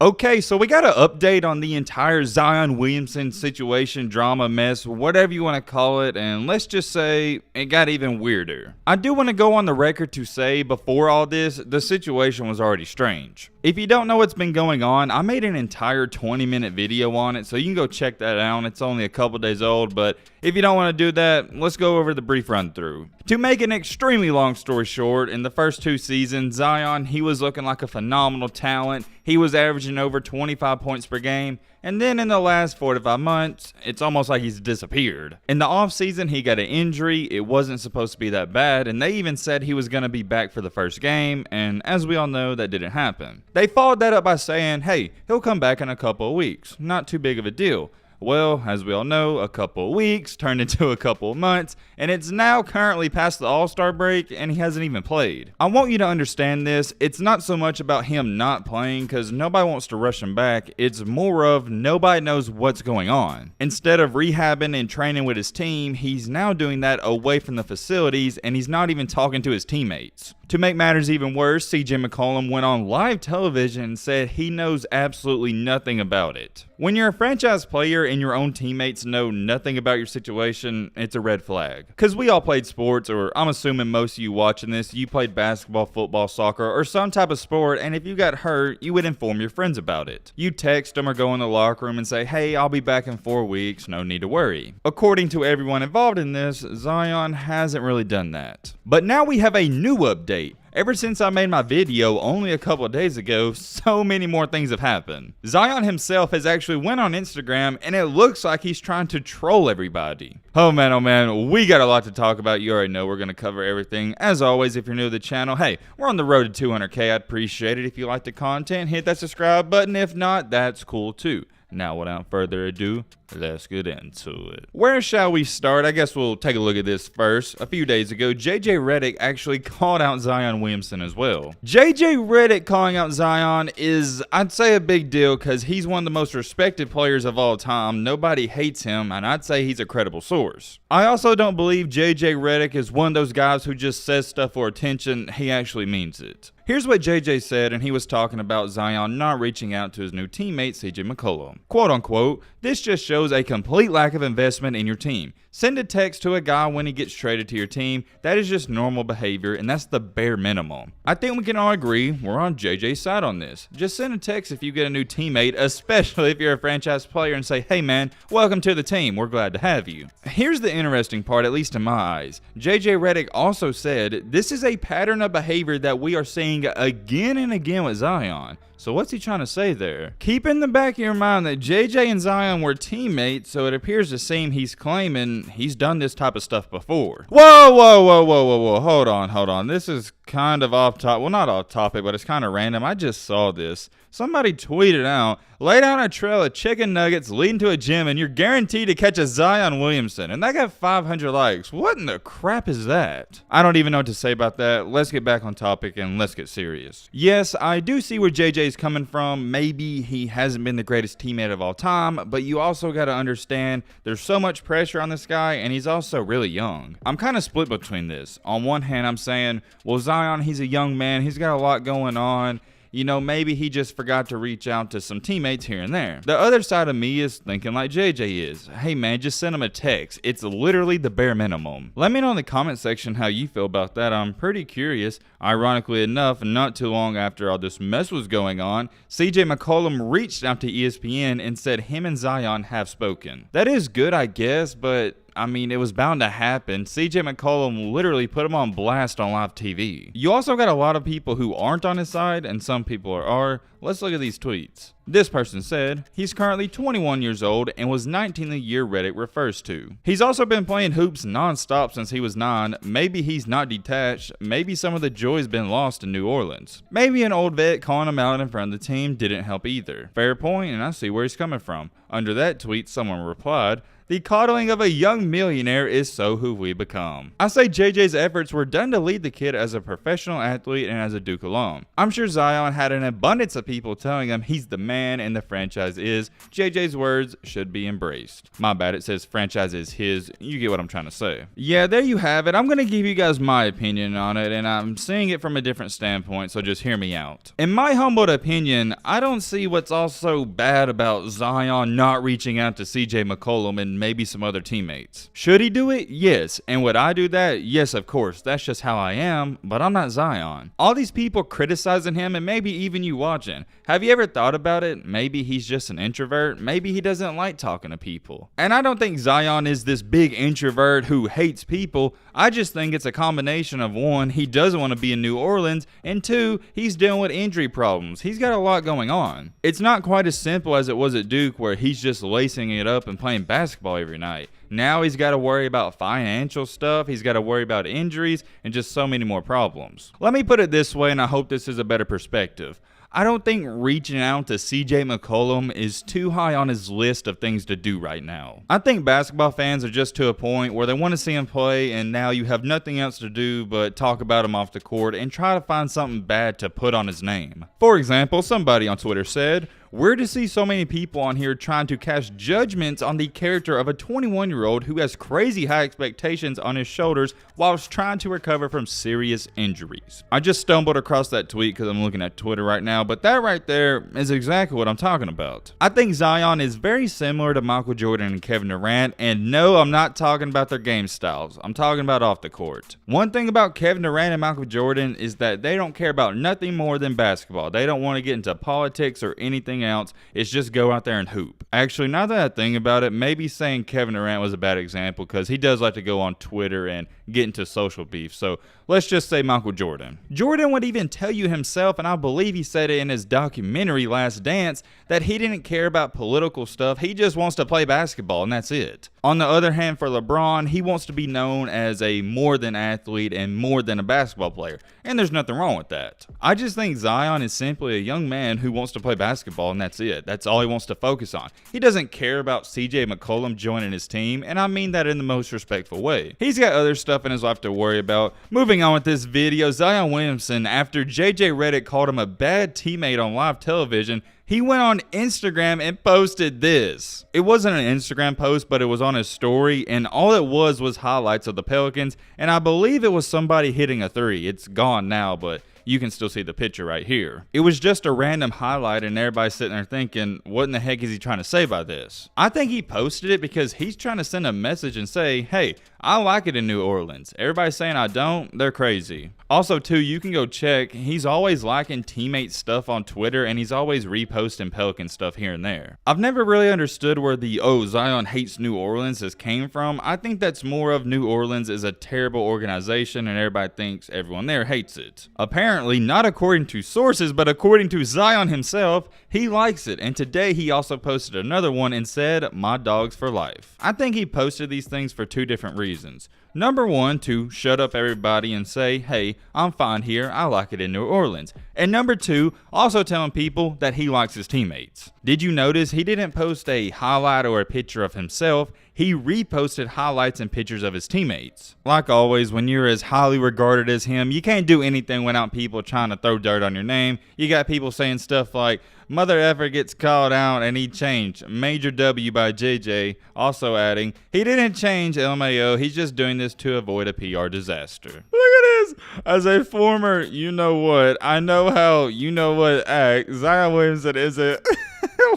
Okay, so we got an update on the entire Zion Williamson situation, drama, mess, whatever you want to call it, and let's just say it got even weirder. I do want to go on the record to say before all this, the situation was already strange. If you don't know what's been going on, I made an entire 20-minute video on it, so you can go check that out. It's only a couple days old, but if you don't want to do that, let's go over the brief run through. To make an extremely long story short, in the first 2 seasons, Zion, he was looking like a phenomenal talent. He was averaging over 25 points per game, and then in the last 4 to 5 months, it's almost like he's disappeared. In the offseason, he got an injury. It wasn't supposed to be that bad, and they even said he was going to be back for the first game, and as we all know, that didn't happen. They followed that up by saying, hey, he'll come back in a couple of weeks. Not too big of a deal. Well, as we all know, a couple of weeks turned into a couple of months, and it's now currently past the All-Star break, and he hasn't even played. I want you to understand this. It's not so much about him not playing, because nobody wants to rush him back. It's more of nobody knows what's going on. Instead of rehabbing and training with his team, he's now doing that away from the facilities, and he's not even talking to his teammates. To make matters even worse, CJ McCollum went on live television and said he knows absolutely nothing about it. When you're a franchise player and your own teammates know nothing about your situation, it's a red flag. Because we all played sports, or I'm assuming most of you watching this, you played basketball, football, soccer, or some type of sport, and if you got hurt, you would inform your friends about it. You text them or go in the locker room and say, hey, I'll be back in 4 weeks, no need to worry. According to everyone involved in this, Zion hasn't really done that. But now we have a new update. Ever since I made my video only a couple of days ago, so many more things have happened. Zion himself has actually went on Instagram, and it looks like he's trying to troll everybody. Oh man, we got a lot to talk about. You already know we're going to cover everything. As always, if you're new to the channel, hey, we're on the road to 200K. I'd appreciate it if you like the content. Hit that subscribe button. If not, that's cool too. Now, without further ado, let's get into it. Where shall we start? I guess we'll take a look at this first. A few days ago, JJ Redick actually called out Zion Williamson as well. JJ Redick calling out Zion is, I'd say, a big deal because he's one of the most respected players of all time. Nobody hates him, and I'd say he's a credible source. I also don't believe JJ Redick is one of those guys who just says stuff for attention. He actually means it. Here's what JJ said, and he was talking about Zion not reaching out to his new teammate, CJ McCollum. Quote unquote, this just shows a complete lack of investment in your team. Send a text to a guy when he gets traded to your team. That is just normal behavior, and that's the bare minimum. I think we can all agree we're on JJ's side on this. Just send a text if you get a new teammate, especially if you're a franchise player, and say, hey man, welcome to the team. We're glad to have you. Here's the interesting part, at least in my eyes. JJ Redick also said, this is a pattern of behavior that we are seeing again and again with Zion. So what's he trying to say there? Keep in the back of your mind that JJ and Zion were teammates, so it appears to seem he's claiming he's done this type of stuff before. Whoa, hold on. This is kind of off topic. Well, not off topic, but it's kind of random. I just saw this. Somebody tweeted out, lay down a trail of chicken nuggets leading to a gym and you're guaranteed to catch a Zion Williamson. And that got 500 likes. What in the crap is that? I don't even know what to say about that. Let's get back on topic and let's get serious. Yes, I do see where JJ's coming from. Maybe he hasn't been the greatest teammate of all time, but you also got to understand there's so much pressure on this guy and he's also really young. I'm kind of split between this. On one hand, I'm saying, well, Zion, he's a young man. He's got a lot going on. You know, maybe he just forgot to reach out to some teammates here and there. The other side of me is thinking like JJ is. Hey man, just send him a text. It's literally the bare minimum. Let me know in the comment section how you feel about that. I'm pretty curious. Ironically enough, not too long after all this mess was going on, CJ McCollum reached out to ESPN and said him and Zion have spoken. That is good, I guess, but I mean, it was bound to happen. CJ McCollum literally put him on blast on live TV. You also got a lot of people who aren't on his side, and some people are. Let's look at these tweets. This person said, he's currently 21 years old and was 19 the year Redick refers to. He's also been playing hoops non-stop since he was 9. Maybe he's not detached. Maybe some of the joy's been lost in New Orleans. Maybe an old vet calling him out in front of the team didn't help either. Fair point, and I see where he's coming from. Under that tweet, someone replied, the coddling of a young millionaire is so who we become. I say JJ's efforts were done to lead the kid as a professional athlete and as a Duke alum. I'm sure Zion had an abundance of people telling him he's the man man in the franchise is, JJ's words should be embraced. My bad, it says franchise is his. You get what I'm trying to say. Yeah, there you have it. I'm going to give you guys my opinion on it, and I'm seeing it from a different standpoint, so just hear me out. In my humbled opinion, I don't see what's also bad about Zion not reaching out to CJ McCollum and maybe some other teammates. Should he do it? Yes. And would I do that? Yes, of course. That's just how I am, but I'm not Zion. All these people criticizing him, and maybe even you watching, have you ever thought about it? Maybe he's just an introvert. Maybe he doesn't like talking to people. And I don't think Zion is this big introvert who hates people. I just think it's a combination of, one, he doesn't want to be in New Orleans, and two, he's dealing with injury problems. He's got a lot going on. It's not quite as simple as it was at Duke, where he's just lacing it up and playing basketball every night. Now he's got to worry about financial stuff, he's got to worry about injuries, and just so many more problems. Let me put it this way, and I hope this is a better perspective. I don't think reaching out to CJ McCollum is too high on his list of things to do right now. I think basketball fans are just to a point where they want to see him play, and now you have nothing else to do but talk about him off the court and try to find something bad to put on his name. For example, somebody on Twitter said, "We're to see so many people on here trying to cast judgments on the character of a 21-year-old who has crazy high expectations on his shoulders whilst trying to recover from serious injuries." I just stumbled across that tweet because I'm looking at Twitter right now, but that right there is exactly what I'm talking about. I think Zion is very similar to Michael Jordan and Kevin Durant, and no, I'm not talking about their game styles. I'm talking about off the court. One thing about Kevin Durant and Michael Jordan is that they don't care about nothing more than basketball. They don't want to get into politics or anything else. It's just go out there and hoop. Actually, now that I think about it, maybe saying Kevin Durant was a bad example because he does like to go on Twitter and get into social beef. So let's just say Michael Jordan. Jordan would even tell you himself, and I believe he said it in his documentary Last Dance, that he didn't care about political stuff. He just wants to play basketball, and that's it. On the other hand, for LeBron, he wants to be known as a more than athlete and more than a basketball player, and there's nothing wrong with that. I just think Zion is simply a young man who wants to play basketball, and that's it. That's all he wants to focus on. He doesn't care about CJ McCollum joining his team, and I mean that in the most respectful way. He's got other stuff in his life to worry about. Moving on with this video, Zion Williamson, after JJ Redick called him a bad teammate on live television, he went on Instagram and posted this. It wasn't an Instagram post, but it was on his story, and all it was highlights of the Pelicans, and I believe it was somebody hitting a three. It's gone now, but you can still see the picture right here. It was just a random highlight, and everybody's sitting there thinking, what in the heck is he trying to say by this? I think he posted it because he's trying to send a message and say, hey, I like it in New Orleans. Everybody's saying I don't, they're crazy. Also, too, you can go check. He's always liking teammate stuff on Twitter, and he's always reposting Pelican stuff here and there. I've never really understood where the, oh, Zion hates New Orleans has came from. I think that's more of New Orleans is a terrible organization, and everybody thinks everyone there hates it. Apparently, not according to sources, but according to Zion himself, he likes it. And today, he also posted another one and said, my dogs for life. I think he posted these things for two different reasons. Number one, to shut up everybody and say, hey, I'm fine here, I like it in New Orleans. And number two, also telling people that he likes his teammates. Did you notice he didn't post a highlight or a picture of himself? He reposted highlights and pictures of his teammates. Like always, when you're as highly regarded as him, you can't do anything without people trying to throw dirt on your name. You got people saying stuff like, mother effer gets called out and he changed. Major W by JJ. Also adding, he didn't change LMAO, he's just doing this to avoid a PR disaster. Look at this. As a former you know what, I know how you know what act, Zion Williamson is a...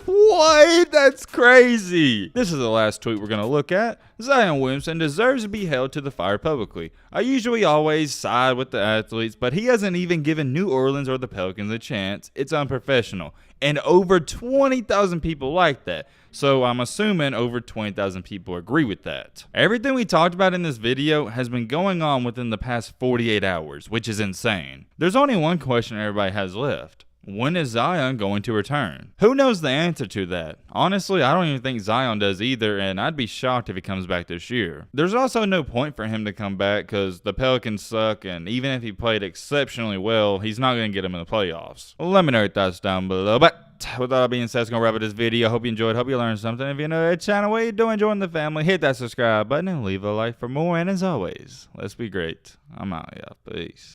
What? That's crazy. This is the last tweet we're going to look at. Zion Williamson deserves to be held to the fire publicly. I usually always side with the athletes, but he hasn't even given New Orleans or the Pelicans a chance. It's unprofessional. And over 20,000 people like that. So I'm assuming over 20,000 people agree with that. Everything we talked about in this video has been going on within the past 48 hours, which is insane. There's only one question everybody has left. When is Zion going to return? Who knows the answer to that? Honestly, I don't even think Zion does either, and I'd be shocked if he comes back this year. There's also no point for him to come back because the Pelicans suck, and even if he played exceptionally well, he's not going to get him in the playoffs. Let me know your thoughts down below. But with all that being said, that's going to wrap up this video. Hope you enjoyed. Hope you learned something. If you're new to the channel, what you doing? Join the family. Hit that subscribe button and leave a like for more. And as always, let's be great. I'm out. Yeah, peace.